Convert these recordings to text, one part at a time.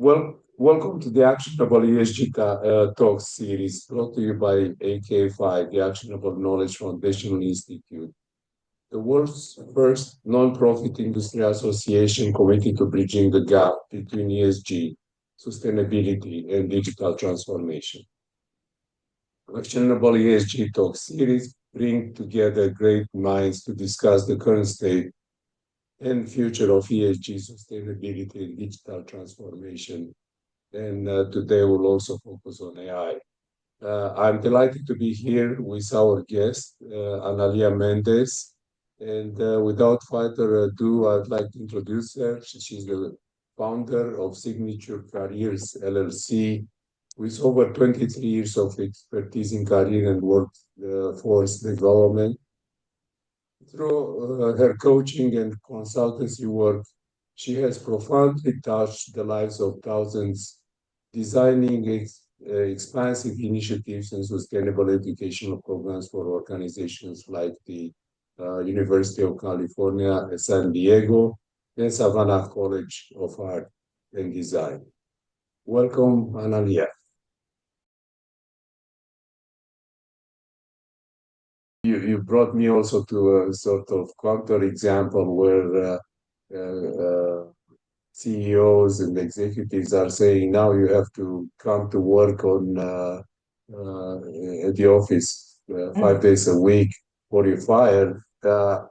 Welcome to the Actionable ESG Talk series brought to you by AKFI, the Actionable Knowledge Foundational Institute, the world's first non-profit industry association committed to bridging the gap between ESG, sustainability, and digital transformation. Actionable ESG Talk series bring together great minds to discuss the current state and future of ESG, sustainability, and digital transformation. And today we'll also focus on AI. I'm delighted to be here with our guest, Analia Mendez. And without further ado, I'd like to introduce her. She's the founder of Signature Careers LLC, with over 23 years of expertise in career and workforce development. Through her coaching and consultancy work, she has profoundly touched the lives of thousands, designing expansive initiatives and sustainable educational programs for organizations like the University of California, San Diego, and Savannah College of Art and Design. Welcome, Analia. You brought me also to a sort of counter example where CEOs and executives are saying now you have to come to work on at the office 5 days a week or you're fired. There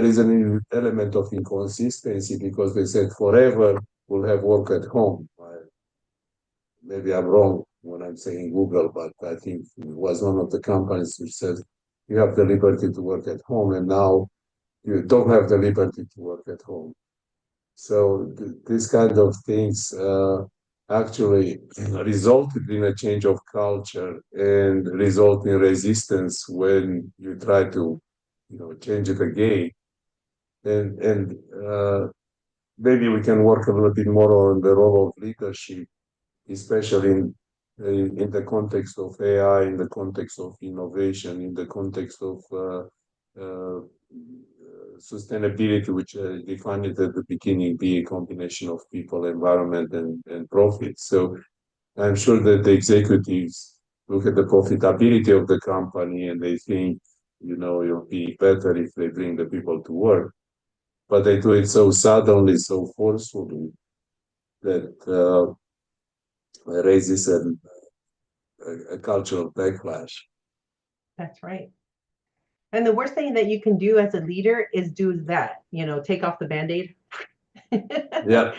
is an element of inconsistency because they said forever we'll have work at home. Maybe I'm wrong when I'm saying Google, but I think it was one of the companies which said you have the liberty to work at home, and now you don't have the liberty to work at home. So these kind of things actually resulted in a change of culture and result in resistance when you try to, change it again. And maybe we can work a little bit more on the role of leadership, especially in the context of AI, in the context of innovation, in the context of sustainability, which I defined it at the beginning, be a combination of people, environment, and profit. So I'm sure that the executives look at the profitability of the company and they think, it'll be better if they bring the people to work. But they do it so suddenly, so forcefully, that raises a cultural backlash. That's right. And the worst thing that you can do as a leader is do that, take off the Band-Aid. Yeah.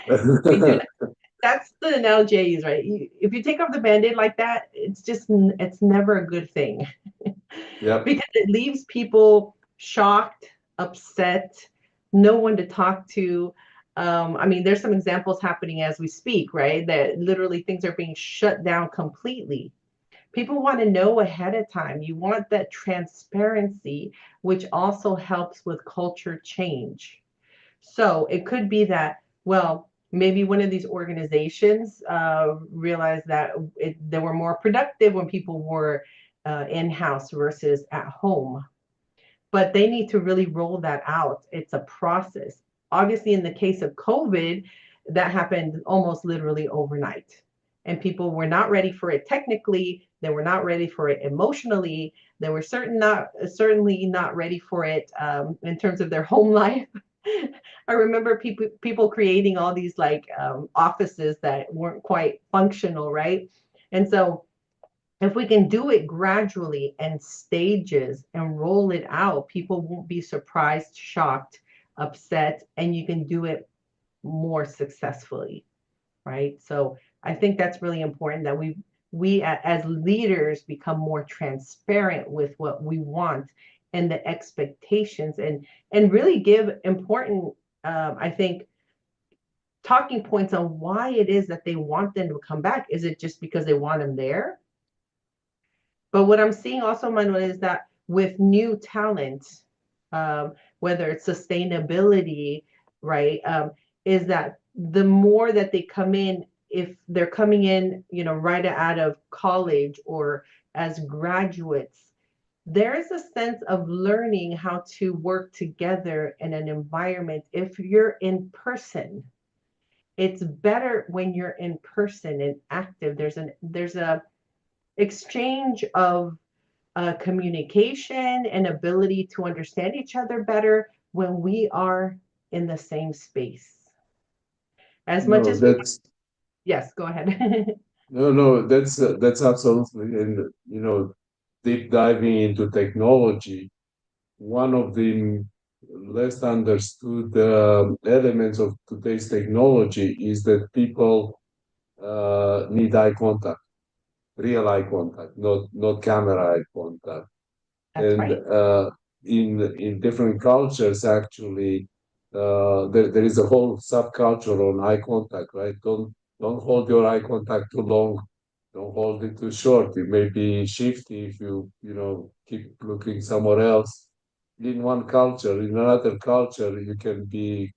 That's the analogy I use, right? If you take off the Band-Aid like that, it's never a good thing. Yeah. Because it leaves people shocked, upset, no one to talk to. There's some examples happening as we speak, right? That literally things are being shut down completely. People want to know ahead of time. You want that transparency, which also helps with culture change. So it could be that, well, maybe one of these organizations realized that they were more productive when people were in-house versus at home. But they need to really roll that out. It's a process. Obviously, in the case of COVID, that happened almost literally overnight. And people were not ready for it technically. They were not ready for it emotionally. They were certainly not ready for it in terms of their home life. I remember people creating all these offices that weren't quite functional, right? And so if we can do it gradually and stages and roll it out, people won't be surprised, shocked, upset, and you can do it more successfully, right? So I think that's really important that we as leaders become more transparent with what we want and the expectations, and really give important, I think, talking points on why it is that they want them to come back. Is it just because they want them there? But what I'm seeing also, Manuel, is that with new talent, whether it's sustainability, right, is that the more that they come in, if they're coming in, right out of college or as graduates, there is a sense of learning how to work together in an environment if you're in person. It's better when you're in person and active. There's a exchange of communication and ability to understand each other better when we are in the same space. As much No, as we, that's yes, go ahead. no, that's absolutely, and deep diving into technology. One of the less understood elements of today's technology is that people need eye contact, real eye contact, not camera eye contact. That's And right. in different cultures, actually, there is a whole subculture on eye contact, right? Don't hold your eye contact too long. Don't hold it too short. It may be shifty if you keep looking somewhere else. In one culture, in another culture, you can be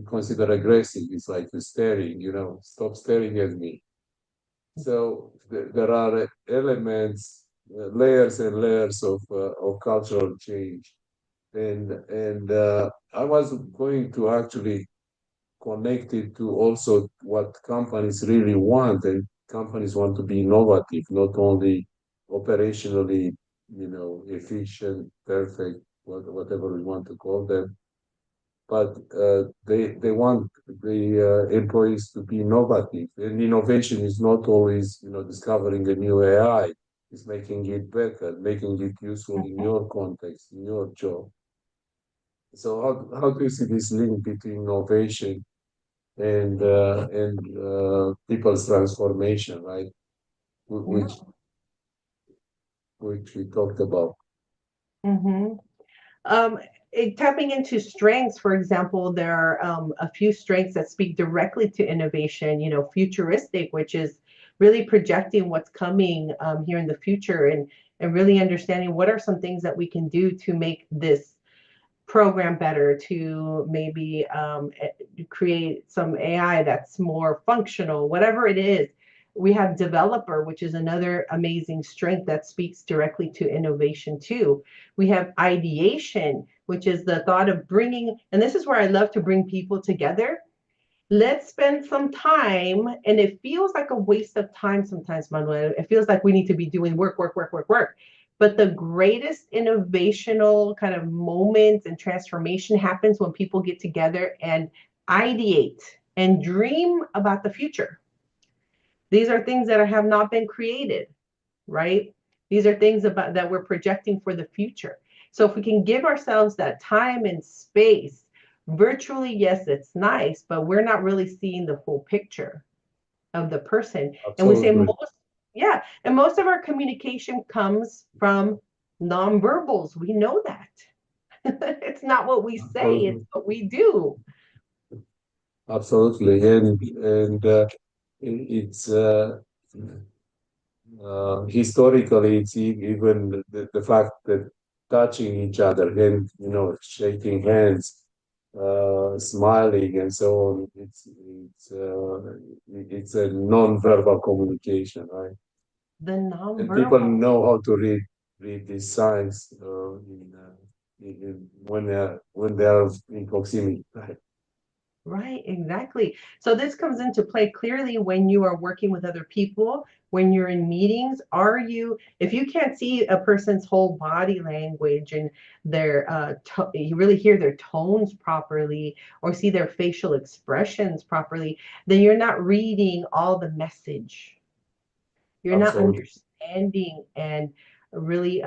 considered aggressive. It's like you're staring, stop staring at me. So there are elements, layers and layers of cultural change, and I was going to actually connect it to also what companies really want, and companies want to be innovative, not only operationally, efficient, perfect, whatever we want to call them, but they want the employees to be innovative. And innovation is not always discovering a new AI. It's making it better, making it useful in Mhm. your context, in your job. So how do you see this link between innovation and people's transformation, right? Wh- Yeah. Which which we talked about. hmm Um, Tapping into strengths, for example, there are a few strengths that speak directly to innovation, futuristic, which is really projecting what's coming here in the future and really understanding what are some things that we can do to make this program better, to maybe create some AI that's more functional, whatever it is. We have developer, which is another amazing strength that speaks directly to innovation too. We have ideation, which is the thought of bringing, and this is where I love to bring people together. Let's spend some time, and it feels like a waste of time sometimes, Manuel. It feels like we need to be doing work, work, work, work, work. But the greatest innovational kind of moments and transformation happens when people get together and ideate and dream about the future. These are things that have not been created, right? These are things about that we're projecting for the future. So if we can give ourselves that time and space, virtually, yes, it's nice, but we're not really seeing the full picture of the person. And we say Absolutely. most, yeah, and most of our communication comes from nonverbals. We know that. It's not what we say, it's Absolutely. what we do. Absolutely. And it's historically, it's even the fact that touching each other, hand, shaking hands, smiling, and so on. It's a non-verbal communication, right? The And people nonverbal. know how to read these signs when they are in proximity, right? Right, exactly. So this comes into play clearly when you are working with other people, when you're in meetings. If you can't see a person's whole body language and you really hear their tones properly or see their facial expressions properly, then you're not reading all the message. You're not Absolutely. understanding and really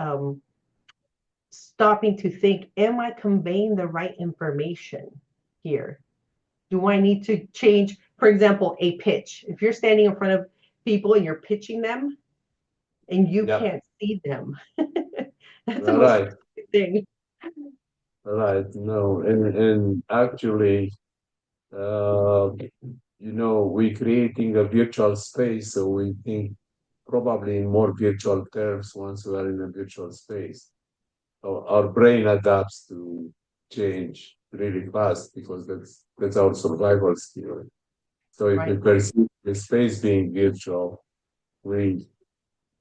stopping to think, am I conveying the right information here? Do I need to change, for example, a pitch? If you're standing in front of people and you're pitching them and you Yeah. can't see them, that's the All most right. frustrating thing. All right. No, and actually, uh, we're creating a virtual space, so we think probably in more virtual terms once we are in a virtual space. Our brain adapts to change really fast because that's our survival skill. So if we Right. perceive the space being virtual, we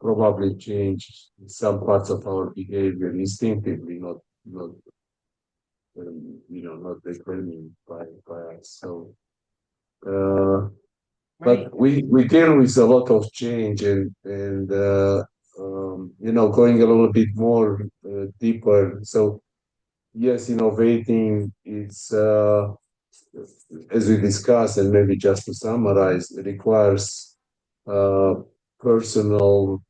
probably change some parts of our behavior instinctively, not determined by us. So Uh, Right. but we deal with a lot of change and going a little bit more deeper. So yes, innovating it's as we discussed, and maybe just to summarize, it requires uh, personal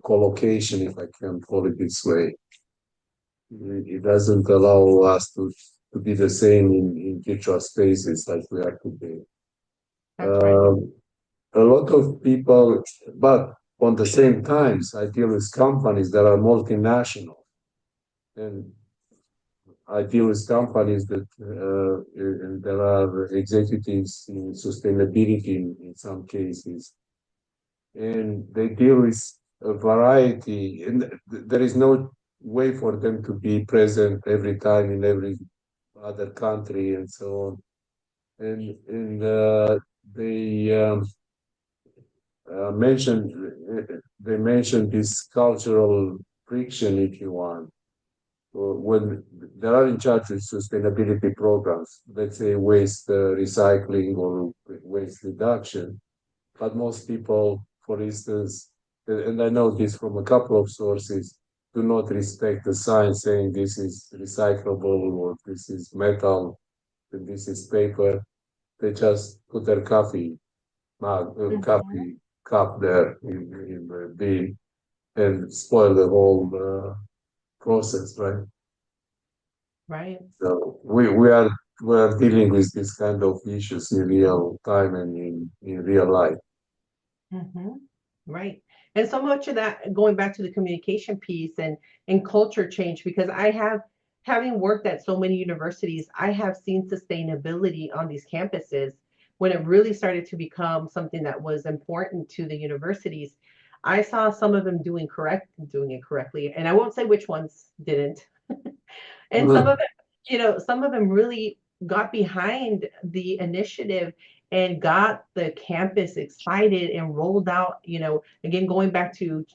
collocation, if I can call it this way. It doesn't allow us to be the same in virtual spaces like we are today. That's right. Um, a lot of people, but on the same times, I deal with companies that are multinational, and I deal with companies that and there are executives in sustainability in some cases, and they deal with a variety, and there is no way for them to be present every time in every other country and so on. And they mentioned they mentioned this cultural friction, if you want, when they are in charge of sustainability programs, let's say waste recycling or waste reduction. But most people, for instance, and I know this from a couple of sources, do not respect the sign saying this is recyclable or this is metal and this is paper. They just put their Mhm. coffee cup there in the bin and spoil the whole process, right? Right. So we are dealing with this kind of issues in real time and in real life. Hmm. Right. And so much of that going back to the communication piece and culture change, because having worked at so many universities, I have seen sustainability on these campuses when it really started to become something that was important to the universities. I saw some of them doing it correctly, and I won't say which ones didn't. And some of Mhm. it, some of them really got behind the initiative and got the campus excited and rolled out, again, going back to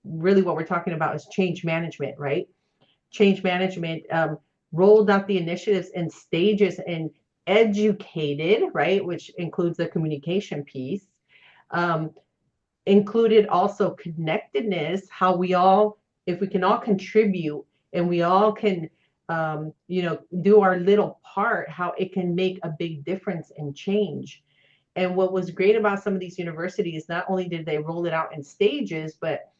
really what we're talking about is change management, right? Change management rolled out the initiatives in stages and educated, right, which includes the communication piece, um, included also connectedness, how we all, if we can all contribute and we all can, do our little part, how it can make a big difference and change. And what was great about some of these universities, not only did they roll it out in stages, but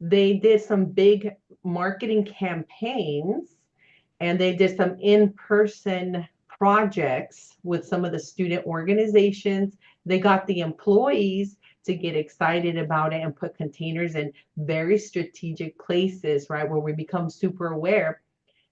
they did some big marketing campaigns and they did some in-person projects with some of the student organizations. They got the employees to get excited about it and put containers in very strategic places, right, where we become super aware.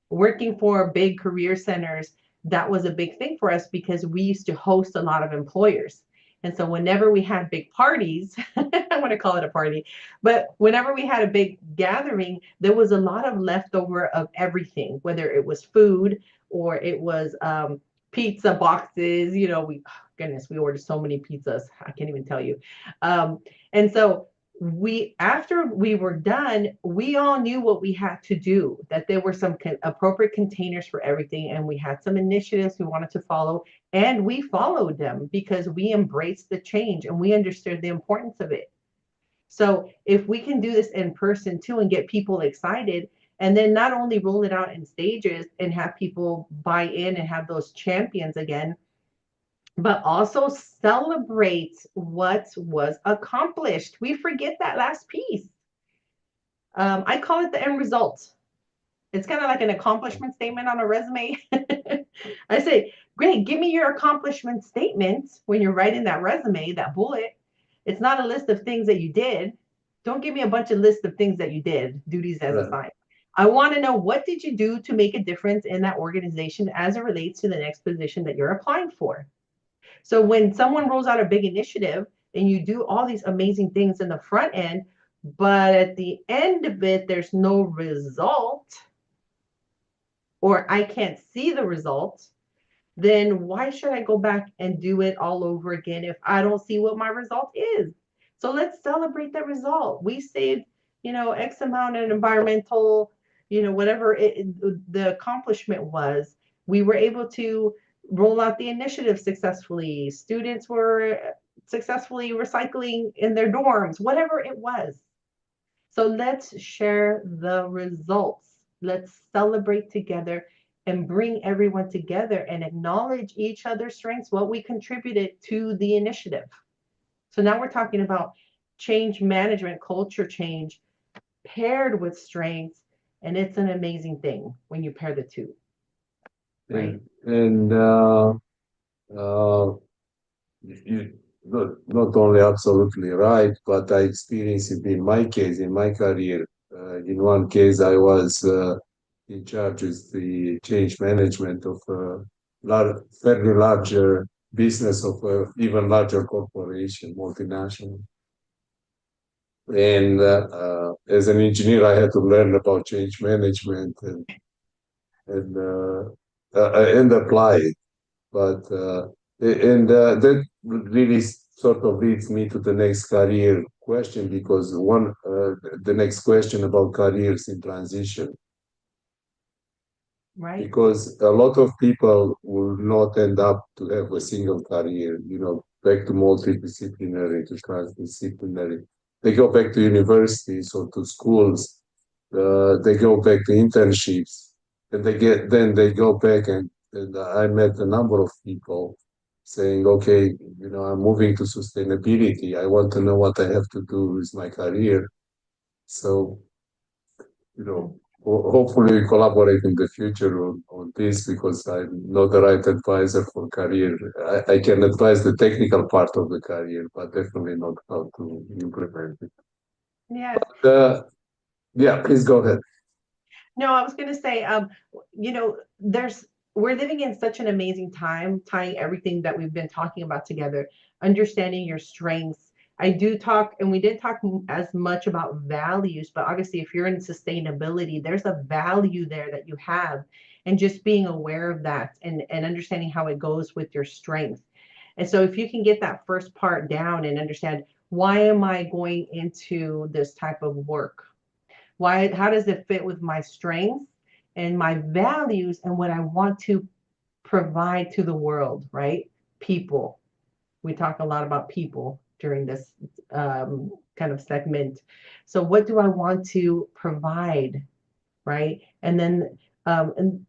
Working for big career centers, that was a big thing for us because we used to host a lot of employers. And so whenever we had big parties, I want to call it a party, but whenever we had a big gathering, there was a lot of leftover of everything, whether it was food or it was pizza boxes. Goodness, we ordered so many pizzas. I can't even tell you. Um, and so after we were done, we all knew what we had to do, that there were some appropriate containers for everything, and we had some initiatives we wanted to follow, and we followed them because we embraced the change and we understood the importance of it. So if we can do this in person too and get people excited, and then not only roll it out in stages and have people buy in and have those champions again, but also celebrate what was accomplished. We forget that last piece. I call it the end result. It's kind of like an accomplishment statement on a resume. I say, great, give me your accomplishment statement when you're writing that resume, that bullet. It's not a list of things that you did. Don't give me a bunch of lists of things that you did, duties as Right. assigned. I want to know, what did you do to make a difference in that organization as it relates to the next position that you're applying for? So when someone rolls out a big initiative and you do all these amazing things in the front end, but at the end of it, there's no result, or I can't see the result, then why should I go back and do it all over again if I don't see what my result is? So let's celebrate that result. We saved, X amount in environmental, whatever the accomplishment was. We were able to roll out the initiative successfully. Students were successfully recycling in their dorms, whatever it was. So let's share the results. Let's celebrate together and bring everyone together and acknowledge each other's strengths, what we contributed to the initiative. So now we're talking about change management, culture change paired with strengths. And it's an amazing thing when you pair the two, right? And you not only absolutely right, but I experienced it in my case, in my career. In one case, I was in charge of the change management of a fairly larger business of a even larger corporation, multinational. And as an engineer, I had to learn about change management and apply it. But that really sort of leads me to the next career question because the next question about careers in transition, Right. because a lot of people will not end up to have a single career, back to multidisciplinary, to transdisciplinary. They go back to universities or to schools. They go back to internships, and then they go back and I met a number of people saying, okay, I'm moving to sustainability. I want to know what I have to do with my career. So, hopefully we collaborate in the future on this because I'm not the right advisor for career. I can advise the technical part of the career, but definitely not how to implement it. Yes. Yeah, please go ahead. No, I was going to say, there's we're living in such an amazing time, tying everything that we've been talking about together, understanding your strengths. I do talk, and we didn't talk as much about values, but obviously, if you're in sustainability, there's a value there that you have, and just being aware of that and understanding how it goes with your strength. And so, if you can get that first part down and understand why am I going into this type of work? Why, how does it fit with my strengths and my values and what I want to provide to the world, right? People. We talk a lot about people during this kind of segment. So, what do I want to provide, right? And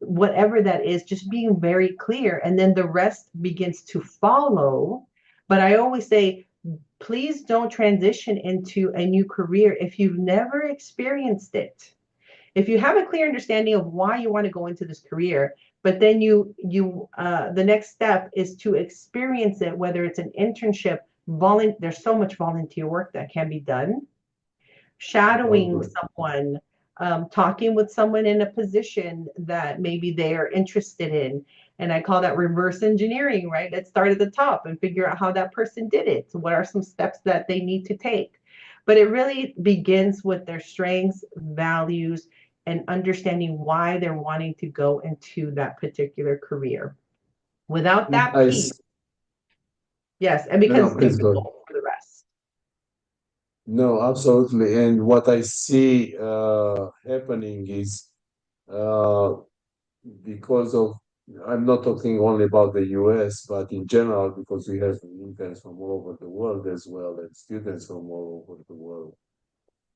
whatever that is, just being very clear. And then the rest begins to follow. But I always say, please don't transition into a new career if you've never experienced it. If you have a clear understanding of why you want to go into this career, but then the next step is to experience it, whether it's an internship, there's so much volunteer work that can be done, shadowing someone, talking with someone in a position that maybe they are interested in. And I call that reverse engineering, right? Let's start at the top and figure out how that person did it. So what are some steps that they need to take? But it really begins with their strengths, values, and understanding why they're wanting to go into that particular career. Without that I piece, yes, it No, becomes no, please go ahead. difficult for the rest. No, absolutely. And what I see happening is uh, because of, I'm not talking only about the US, but in general, because we have interns from all over the world as well, and students from all over the world.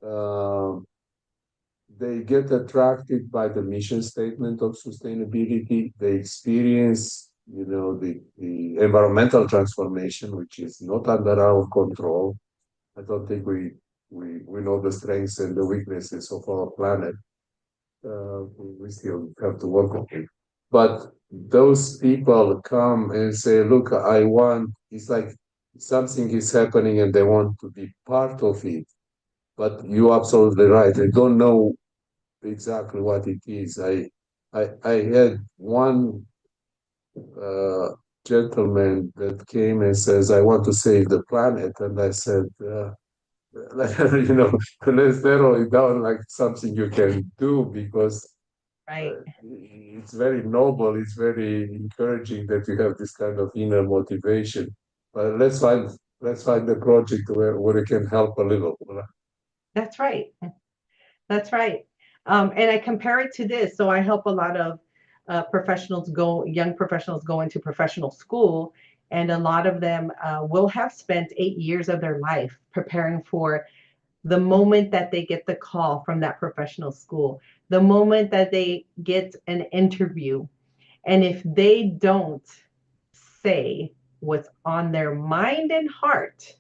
Um, they get attracted by the mission statement of sustainability. They experience, the environmental transformation, which is not under our control. I don't think we know the strengths and the weaknesses of our planet. We still have to work on it. But those people come and say, look, it's like something is happening and they want to be part of it. But you're absolutely right. I don't know exactly what it is. I had one uh, gentleman that came and says, I want to save the planet. And I said, let's narrow it down like something you can do because Right. it's very noble, it's very encouraging that you have this kind of inner motivation. But let's find a project where you can help a little. That's right. That's right. And I compare it to this. So I help a lot of young professionals go into professional school, and a lot of them will have spent 8 years of their life preparing for the moment that they get the call from that professional school, the moment that they get an interview. And if they don't say what's on their mind and heart,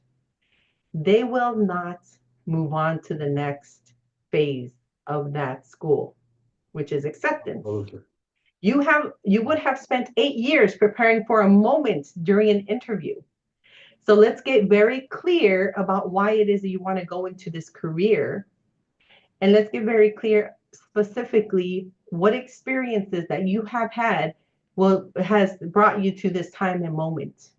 they will not move on to the next phase of that school, which is acceptance. Okay. You would have spent 8 years preparing for a moment during an interview. So let's get very clear about why it is that you want to go into this career. And let's get very clear specifically what experiences that you have had has brought you to this time and moment.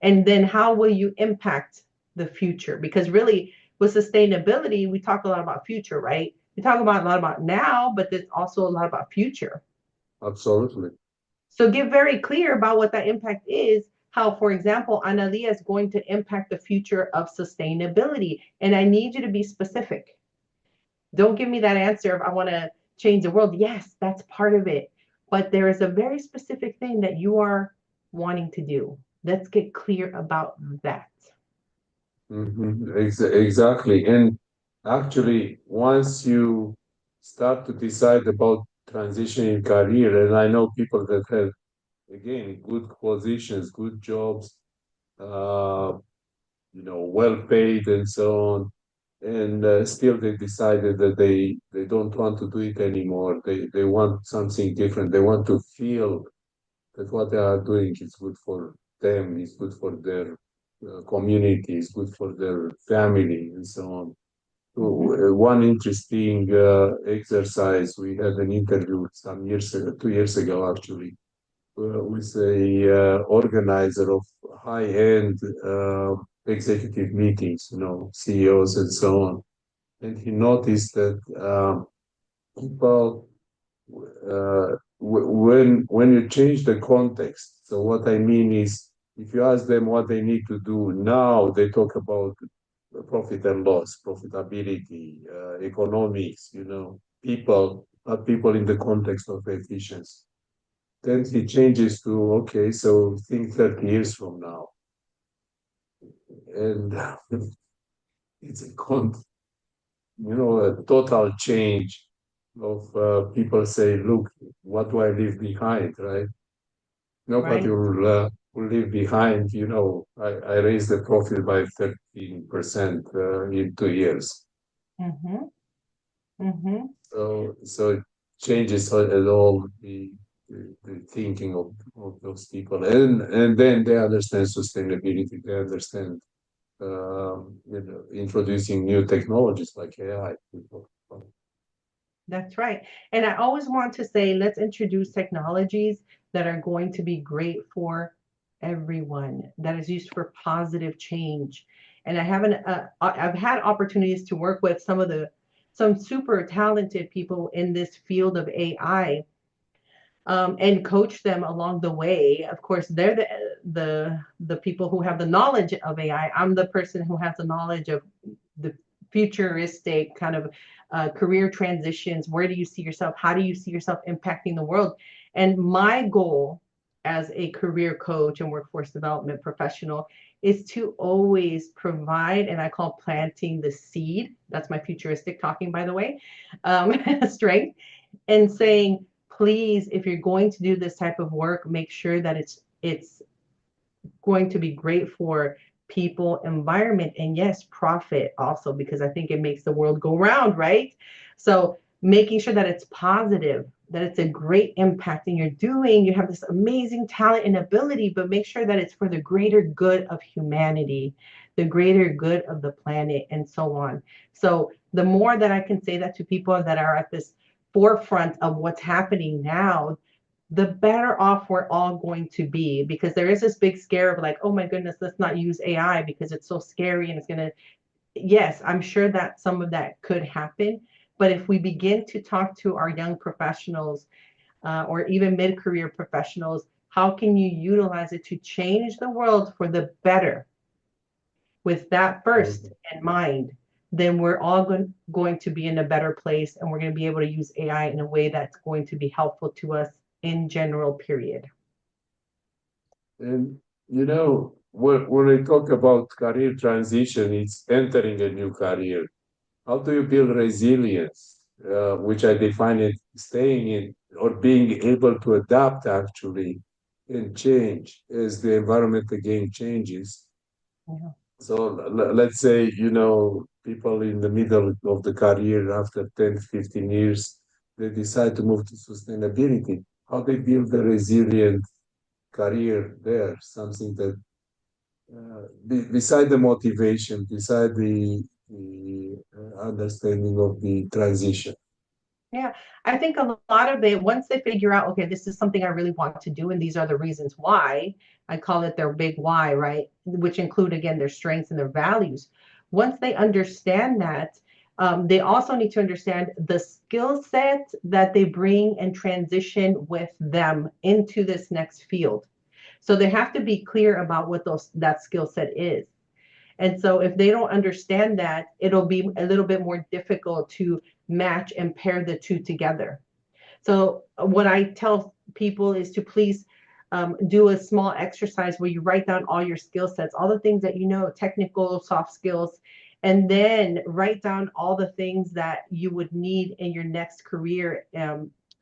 And then how will you impact the future? Because really, with sustainability, we talk a lot about future, right? We talk about a lot about now, but there's also a lot about future. Absolutely. So get very clear about what that impact is. How, for example, Analia is going to impact the future of sustainability. And I need you to be specific. Don't give me that answer of I want to change the world. Yes, that's part of it. But there is a very specific thing that you are wanting to do. Let's get clear about that. Exactly. And actually, once you start to decide about transitioning career, and I know people that have, again, good positions, good jobs, uh, well paid and so on, and still they decided that they don't want to do it anymore. They want something different. They want to feel that what they are doing is good for them, is good for their community, is good for their family, and so on. So, one interesting exercise, we had an interview some years ago, 2 years ago actually, with a organizer of high-end executive meetings, CEOs and so on. And he noticed that people when you change the context. So what I mean is, if you ask them what they need to do now, they talk about profit and loss, profitability, economics, people, not people in the context of efficiency. Then he changes to, okay, so think 30 years from now. And it's a total change of people say, look, what do I leave behind, right? Nobody Right. will leave behind, I raised the profit by 13% in 2 years. Mm-hmm. Mm-hmm. So it changes at all the thinking of those people. And then they understand sustainability, they understand introducing new technologies like AI. That's right. And I always want to say, let's introduce technologies that are going to be great for everyone, that is used for positive change. And I've had opportunities to work with some super talented people in this field of AI, and coach them along the way. Of course, they're the people who have the knowledge of AI. I'm the person who has the knowledge of the futuristic kind of career transitions. Where do you see yourself? How do you see yourself impacting the world? And my goal as a career coach and workforce development professional is to always provide, and I call planting the seed. That's my futuristic talking, by the way, strength, and saying, please, if you're going to do this type of work, make sure that it's going to be great for people, environment, and yes, profit also, because I think it makes the world go round, right? So making sure that it's positive, that it's a great impact, and you have this amazing talent and ability, but make sure that it's for the greater good of humanity, the greater good of the planet, and so on. So the more that I can say that to people that are at this forefront of what's happening now, the better off we're all going to be, because there is this big scare of like, oh my goodness, let's not use AI because it's so scary and it's going to, yes, I'm sure that some of that could happen. But if we begin to talk to our young professionals or even mid-career professionals, how can you utilize it to change the world for the better with that first in mind, then we're all going to be in a better place, and we're going to be able to use AI in a way that's going to be helpful to us in general, period. And when I talk about career transition, it's entering a new career. How do you build resilience, which I define it staying in or being able to adapt actually and change as the environment again changes? Yeah. So let's say, people in the middle of the career after 10, 15 years, they decide to move to sustainability. How they build a resilient career there, something that beside the motivation, beside the understanding of the transition. Yeah, I think a lot of it, once they figure out, okay, this is something I really want to do, and these are the reasons why, I call it their big why, right? Which include, again, their strengths and their values. Once they understand that, they also need to understand the skill set that they bring and transition with them into this next field. So they have to be clear about what that skill set is. And so if they don't understand that, it'll be a little bit more difficult to match and pair the two together. So what I tell people is to please do a small exercise where you write down all your skill sets, all the things that you know, technical, soft skills, and then write down all the things that you would need in your next career,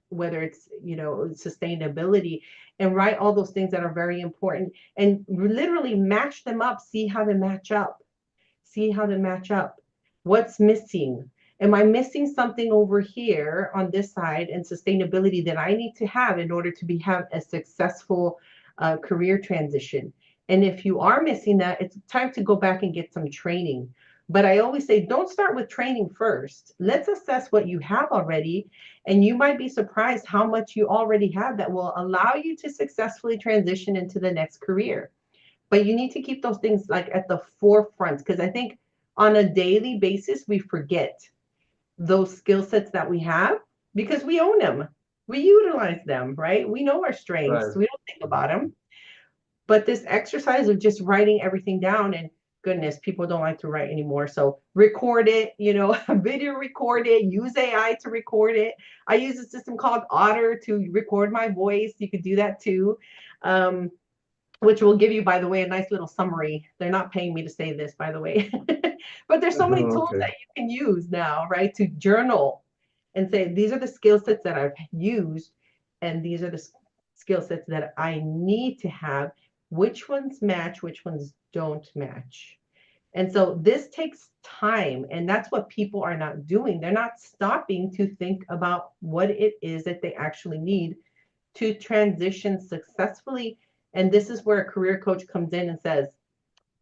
whether it's sustainability, and write all those things that are very important, and literally match them up, see how they match up, see how they match up. What's missing? Am I missing something over here on this side in sustainability that I need to have in order to have a successful career transition? And if you are missing that, it's time to go back and get some training. But I always say, don't start with training first. Let's assess what you have already. And you might be surprised how much you already have that will allow you to successfully transition into the next career. But you need to keep those things like at the forefront, because I think on a daily basis we forget those skill sets that we have because we own them, we utilize them, right? We know our strengths, Right. we don't think about them. But this exercise of just writing everything down, and goodness, people don't like to write anymore, so record it, video record it, use AI to record it. I use a system called Otter to record my voice. You could do that too. Which will give you, by the way, a nice little summary. They're not paying me to say this, by the way. But there's so many tools Okay. that you can use now, right? To journal and say, these are the skill sets that I've used, and these are the skill sets that I need to have. Which ones match, which ones don't match. And so this takes time, and that's what people are not doing. They're not stopping to think about what it is that they actually need to transition successfully. And this is where a career coach comes in and says,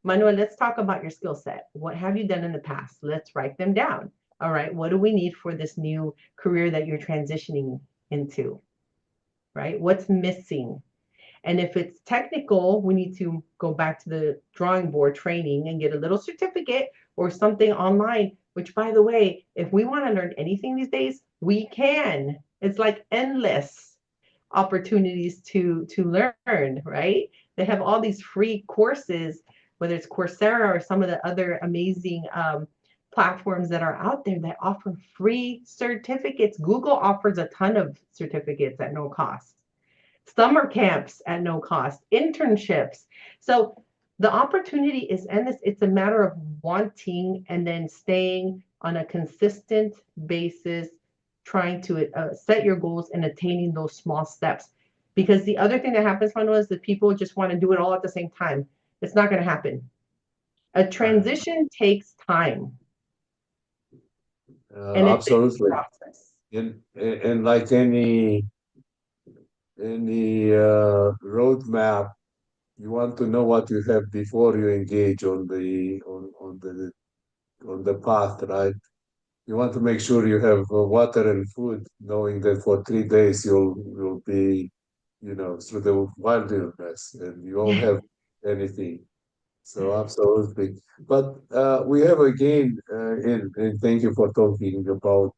Manuel, let's talk about your skill set. What have you done in the past? Let's write them down. All right, what do we need for this new career that you're transitioning into? Right? What's missing? And if it's technical, we need to go back to the drawing board training and get a little certificate or something online, which, by the way, if we want to learn anything these days, we can. It's like endless opportunities to learn, right? They have all these free courses, whether it's Coursera or some of the other amazing platforms that are out there that offer free certificates. Google offers a ton of certificates at no cost, summer camps at no cost, internships. So the opportunity is endless. It's a matter of wanting and then staying on a consistent basis, trying to set your goals and attaining those small steps. Because the other thing that happens, Manuel, is that people just want to do it all at the same time. It's not going to happen. A Right. transition takes time, and it's a Absolutely. process. And like any roadmap, you want to know what you have before you engage on the path, right? You want to make sure you have water and food, knowing that for 3 days you'll be, through the wilderness and you won't have anything. So absolutely. But we have again, and thank you for talking about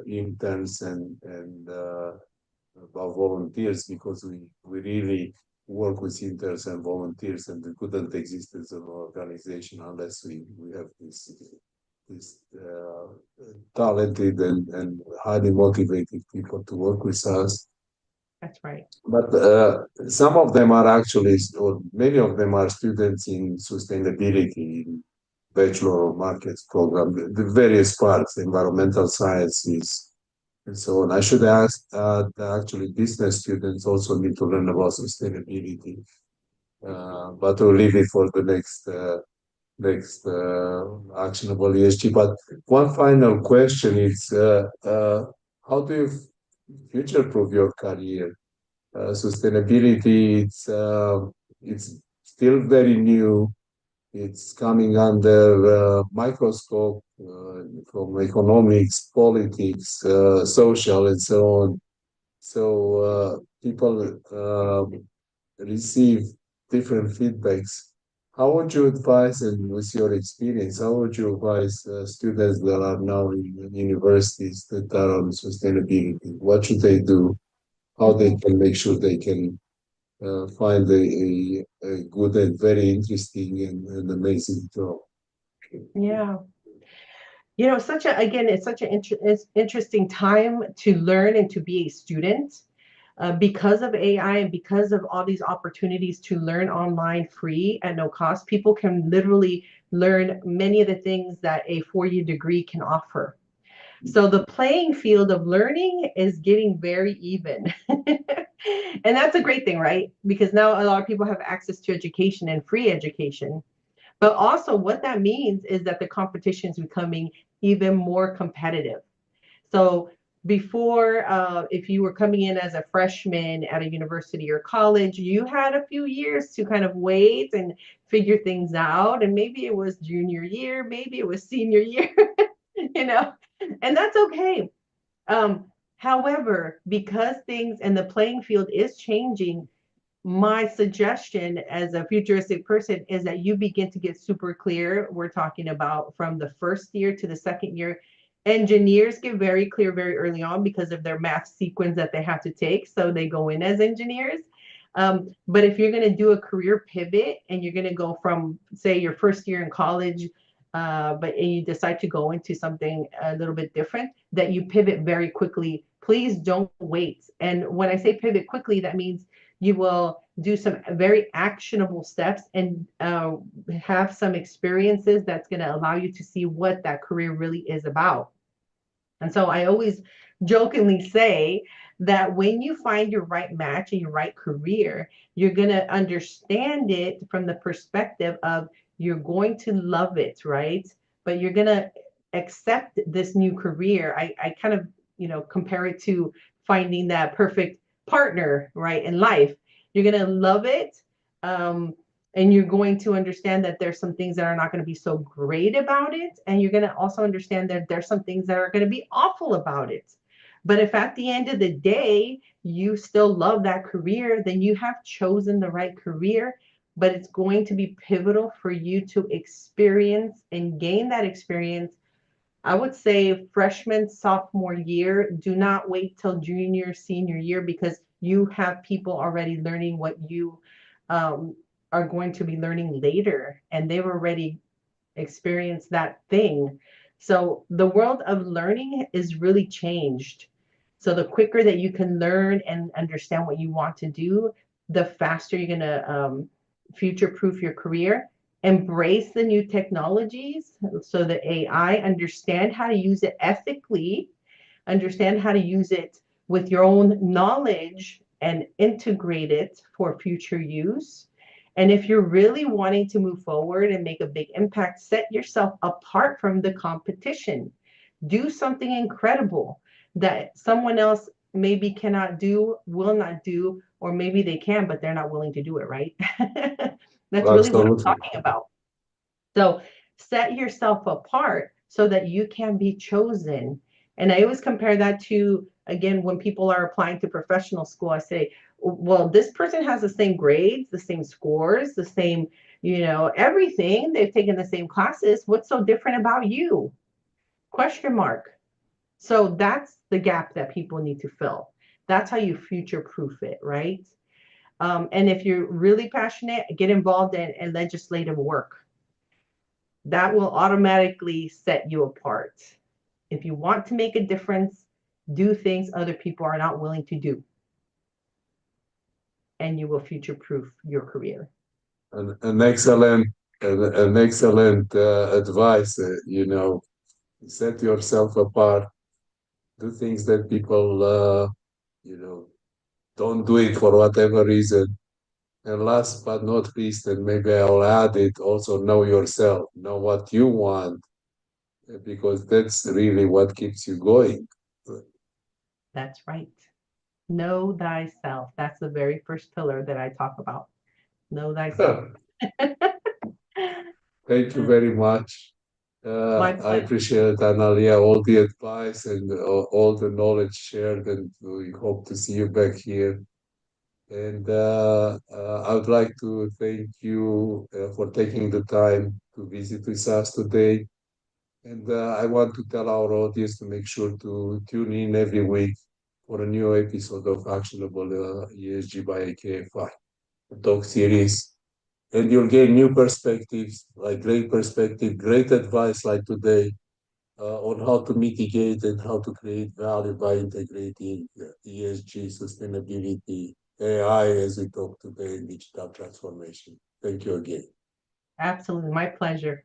interns and about volunteers, because we really work with interns and volunteers, and we couldn't exist as an organization unless we have this talented and highly motivated people to work with us. That's right. But some of them are actually, or many of them are students in sustainability, in Bachelor of Markets program, the various parts, environmental sciences, and so on. I should ask that actually business students also need to learn about sustainability, but we'll leave it for the next actionable ESG. But one final question is, how do you future-proof your career? Sustainability, it's still very new. It's coming under microscope from economics, politics, social, and so on. So people receive different feedbacks. How would you advise, and with your experience, how would you advise students that are now in universities that are on sustainability? What should they do? How they Mhm. can make sure they can find a good and very interesting and amazing job? Yeah. Such a again, it's such an interesting time to learn and to be a student because of AI and because of all these opportunities to learn online free at no cost. People can literally learn many of the things that a 4-year degree can offer. So the playing field of learning is getting very even. And that's a great thing, right? Because now a lot of people have access to education and free education. But also, what that means is that the competition is becoming even more competitive. So, before, if you were coming in as a freshman at a university or college, you had a few years to kind of wait and figure things out. And maybe it was junior year, maybe it was senior year, you know, and that's okay. However, because things and the playing field is changing, my suggestion as a futuristic person is that you begin to get super clear. We're talking about from the first year to the second year. Engineers get very clear very early on because of their math sequence that they have to take. So they go in as engineers. But if you're going to do a career pivot and you're going to go from, say, your first year in college, but you decide to go into something a little bit different, that you pivot very quickly. Please don't wait. And when I say pivot quickly, that means you will do some very actionable steps and have some experiences that's going to allow you to see what that career really is about. And so I always jokingly say that when you find your right match and your right career, you're going to understand it from the perspective of you're going to love it, right? But you're going to accept this new career. I kind of, compare it to finding that perfect partner, right, in life. You're going to love it. Um, and you're going to understand that there's some things that are not going to be so great about it, and you're going to also understand that there's some things that are going to be awful about it. But if at the end of the day you still love that career, then you have chosen the right career. But it's going to be pivotal for you to experience and gain that experience. I would say freshman, sophomore year. Do not wait till junior, senior year, because you have people already learning what you um, are going to be learning later, and they've already experienced that thing. So the world of learning is really changed. So the quicker that you can learn and understand what you want to do, the faster you're going to future proof your career. Embrace the new technologies, so the AI, understand how to use it ethically, understand how to use it with your own knowledge and integrate it for future use. And if you're really wanting to move forward and make a big impact, set yourself apart from the competition. Do something incredible that someone else maybe cannot do, will not do, or maybe they can, but they're not willing to do it, right? That's really what I'm Absolutely. talking about. So set yourself apart so that you can be chosen. And I always compare that to, again, when people are applying to professional school, I say, well, this person has the same grades, the same scores, the same, everything. They've taken the same classes. What's so different about you? Question mark. So that's the gap that people need to fill. That's how you future proof it, right? And if you're really passionate, get involved in legislative work. That will automatically set you apart. If you want to make a difference, do things other people are not willing to do. and you will future-proof your career. An excellent, an excellent advice. Set yourself apart. Do things that people, you know, don't do it for whatever reason. And last but not least, and maybe I'll add it, also know yourself, know what you want, because that's really what keeps you going. That's right. Know thyself. That's the very first pillar that I talk about. Know thyself. Thank you very much. My I pleasure. appreciate, Analia, all the advice and all the knowledge shared, and we hope to see you back here. And I would like to thank you for taking the time to visit with us today. And I want to tell our audience to make sure to tune in every week for a new episode of Actionable ESG by AKFI, a talk series. And you'll gain new perspectives, like great perspective, great advice like today on how to mitigate and how to create value by integrating ESG, sustainability, AI, as we talk today, in digital transformation. Thank you again. Absolutely. My pleasure.